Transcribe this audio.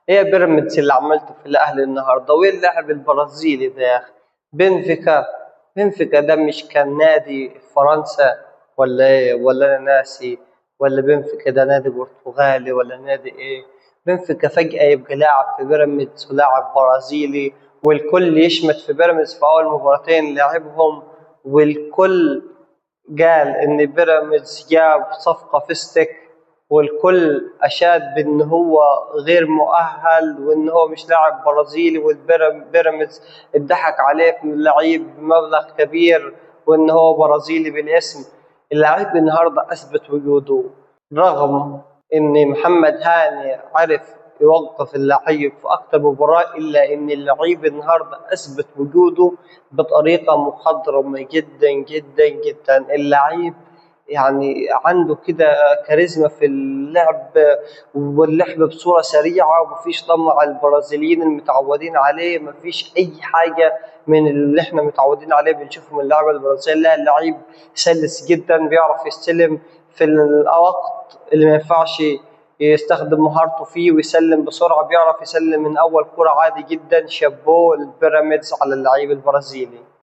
ايه بيراميدز اللي عملته في الاهلي النهارده؟ وايه اللاعب البرازيلي ده يا اخي؟ بنفيكا. بنفيكا ده مش كان نادي في فرنسا ولا ايه؟ ولا انا ناسي؟ ولا بنفيكا ده نادي برتغالي ولا نادي ايه؟ بنفيكا فجأة يبقى لاعب في بيراميدز ولاعب برازيلي، والكل يشمت في بيراميدز في اول مباراتين لعبهم، والكل قال إن بيراميدز جاب صفقة فيستك، والكل أشاد بإن هو غير مؤهل وإن هو مش لاعب برازيلي، والبيراميدز اتضحك عليه في اللعيب بمبلغ كبير وإن هو برازيلي بالاسم. اللعيب النهاردة أثبت وجوده، رغم إن محمد هاني عرف يوظف اللعيب في أكتر مباراة، إلا إن اللعيب النهاردة أثبت وجوده بطريقة مخضرمة جدا جدا جدا. اللعيب يعني عنده كده كاريزما في اللعب، واللعب بصورة سريعة، ومفيش ضم على البرازيليين المتعودين عليه، مفيش أي حاجة من اللي احنا متعودين عليه بنشوفه من اللاعب البرازيلي. لا، اللعيب سلس جدا، بيعرف يستلم في الوقت اللي ما ينفعش يستخدم مهارته فيه، ويسلم بسرعة، بيعرف يسلم من أول كرة عادي جدا. شابوه البيراميدز على اللعيب البرازيلي.